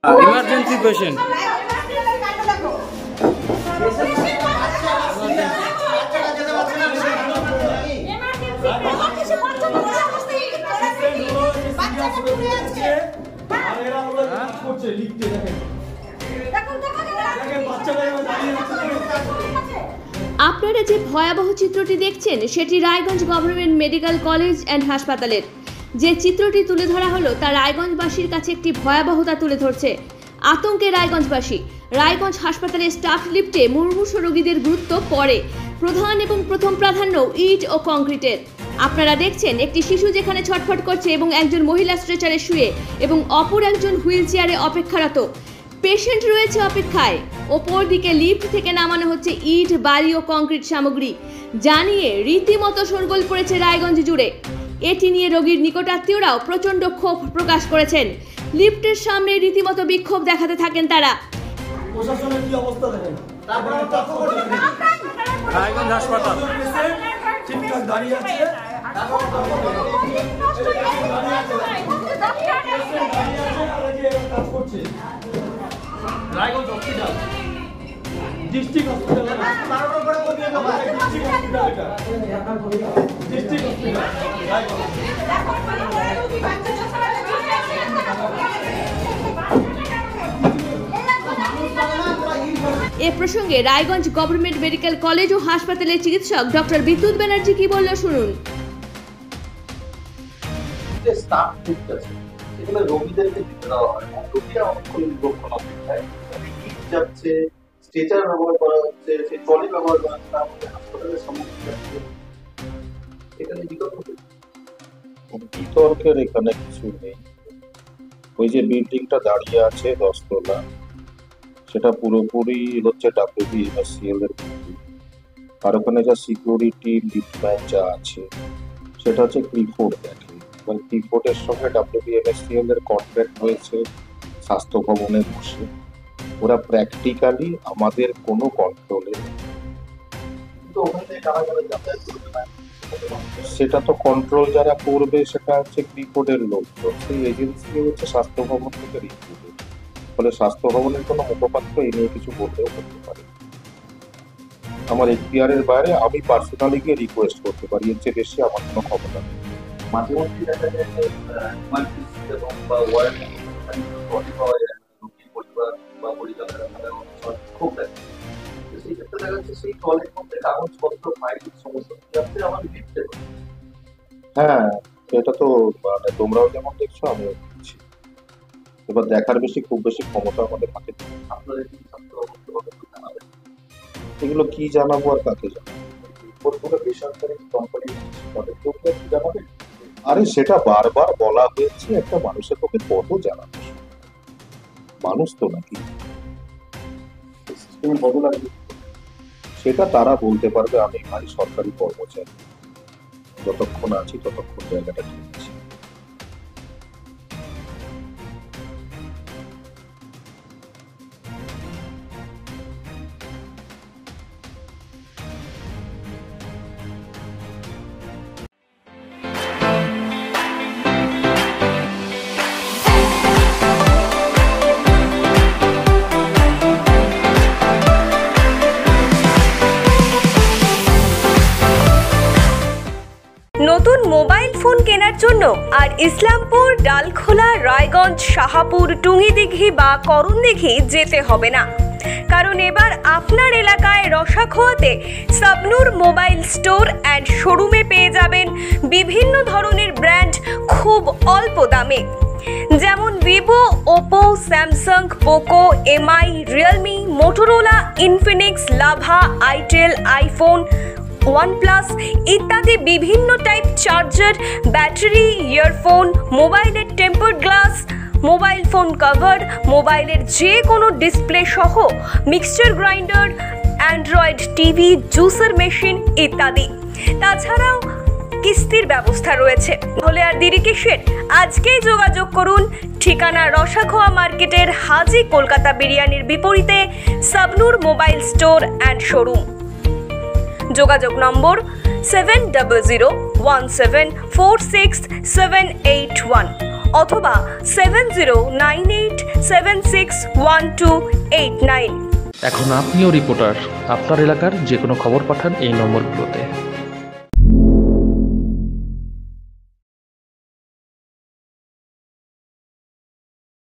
Emergency patient. আপনারা যে ভয়াবহ চিত্রটি দেখছেন সেটি Raiganj government medical college and হাসপাতালের। যে চিত্রটি তুলে ধরা হলো তা রায়গঞ্জবাসীর কাছে একটি ভয়াবহতা তুলে ধরছে। আতঙ্কে রায়গঞ্জবাসী। রায়গঞ্জ হাসপাতালের স্টাফ লিফটে মুমূর্ষু রোগীদের গুরুত্ব পড়ে। প্রধান এবং প্রথম প্রাধান্য ইট ও কংক্রিটের। আপনারা দেখছেন একটি শিশু যেখানে ছটফট করছে এবং একজন মহিলা স্ট্রেচারে শুয়ে এবং অপর একজন হুইল চেয়ারে অপেক্ষারত। পেশেন্ট রয়েছে অপেক্ষায়। ওপর দিকে লিফট থেকে নামানো হচ্ছে ইট, বালি ও কংক্রিট সামগ্রী, জানিয়ে রীতিমতো শোরগোল পড়েছে রায়গঞ্জ জুড়ে। এটি নিয়ে রোগীর নিকটাত্মীয়রাও প্রচণ্ড ক্ষোভ প্রকাশ করেছেন। লিফটের সামনে রীতিমতো বিক্ষোভ দেখাতে থাকেন তারা। প্রশাসনের কি অবস্থা দেখেন, রায়গঞ্জ হাসপাতাল ঠিকঠাক দাঁড়িয়ে আছে, কাজ করছে। Raiganj hospital, district hospital, district hospital এ প্রসঙ্গে রায়গঞ্জ গভর্নমেন্ট মেডিকেল কলেজ ও হাসপাতালের চিকিৎসক ডক্টর বিদ্যুৎ ব্যানার্জি কি বলল শুনুন। রোগীদেরকে দিতে দেওয়া হয় না, রোগীরা অনেকক্ষণ দীর্ঘক্ষণ অপেক্ষায় যাচ্ছে, স্ট্রেচার ব্যবহার করা হচ্ছে, সেই ট্রলি ব্যবহার করা হচ্ছে, তার মধ্যে হাসপাতালের সম্মুখীন যাচ্ছে। এখানে বিতর্কের এখানে কিছু নেই। ওই যে বিল্ডিংটা দাঁড়িয়ে আছে 10 তলা, সেটা পুরোপুরি হচ্ছে WBMSCL এর বিল্ডিং। আর ওখানে যা সিকিউরিটি লিফটম্যান যা আছে সেটা হচ্ছে ক্লিফোর্ড দেখে। এবং ক্লিফোর্ডের সঙ্গে WBMSCL এর কন্ট্রাক্ট হয়েছে স্বাস্থ্য ভবনে বসে। ওরা প্র্যাকটিক্যালি আমাদের কোনো কন্ট্রোলে নেই। সেটা তো কন্ট্রোল যারা করবে সেটা হচ্ছে ক্লিফোর্ডের লোক, তো সেই এজেন্সি হচ্ছে স্বাস্থ্য ভবন থেকে রিক্রুটেড। ফলে স্বাস্থ্য ভবনের কোনো মুখপাত্র এই নিয়ে কিছু বললেও করতে পারে। আমার এখতিয়ারের বাইরে আমি পার্সোনালি গিয়ে রিকোয়েস্ট করতে পারি, এর চেয়ে বেশি আমার কোনো ক্ষমতা নেই। মাঝে মধ্যে দেখা যায় যে এবং বা ওয়ার্ড পাওয়া যায় রোগীর পরিবার বা পরিচালকেরা খুব দেখে। সেই ক্ষেত্রে দেখা যাচ্ছে সেই ট্রলির মধ্যে কাগজপত্র, ফাইল সমস্ত যাতে আমার লিখতে হবে। হ্যাঁ, এটা তো মানে তোমরাও যেমন দেখছো আমিও দেখছি। এবার দেখার খুব বেশি ক্ষমতা আমাদের হাতে নেই। আপনাদের কি স্বাস্থ্য জানাবেন? এগুলো কি জানাবো আর কাকে জানাবো? বেসরকারি কোম্পানি তাদেরকেও কি জানাবেন? আরে সেটা বারবার বলা হয়েছে, একটা মানুষের পক্ষে কত জানাবে? মানুষ তো নাকি, বদল আসবে সেটা তারা বলতে পারবে। আমি ভাই সরকারি কর্মচারী, যতক্ষণ আছি ততক্ষণ জায়গাটা ঠিক আছে। নতুন মোবাইল ফোন কেনার জন্য আর ইসলামপুর, ডালখোলা, রায়গঞ্জ, শাহাপুর, টুঙ্গিদিঘি বা করণদিঘি যেতে হবে না, কারণ এবার আপনার এলাকায় রসাখোয়াতে সাবনুর মোবাইল স্টোর অ্যান্ড শোরুমে পেয়ে যাবেন বিভিন্ন ধরনের ব্র্যান্ড খুব অল্প দামে, যেমন Vivo, Oppo, Samsung, Poco, MI, Realme, Motorola, Infinix, lava, itel, iPhone, OnePlus ইত্যাদি বিভিন্ন টাইপ চার্জার, ব্যাটারি, ইয়ারফোন, মোবাইলের tempered glass, mobile phone cover, মোবাইলের যে কোনো ডিসপ্লে সহ mixture grinder, Android TV, juicer machine ইত্যাদি। তাছাড়াও কিস্তির ব্যবস্থা রয়েছে। তাহলে আর দেরি কিসের? আজকেই যোগাযোগ করুন। ঠিকানা রসাখোয়া মার্কেটের হাজি কলকাতা বিরিয়ানির বিপরীতে Sabnur mobile store and showroom. যোগাযোগ নম্বর 7001746781 অথবা 7098761289। এখন আপনিও রিপোর্টার, আপনার এলাকার যে কোনো খবর পাঠান এই নম্বরগুলোতে।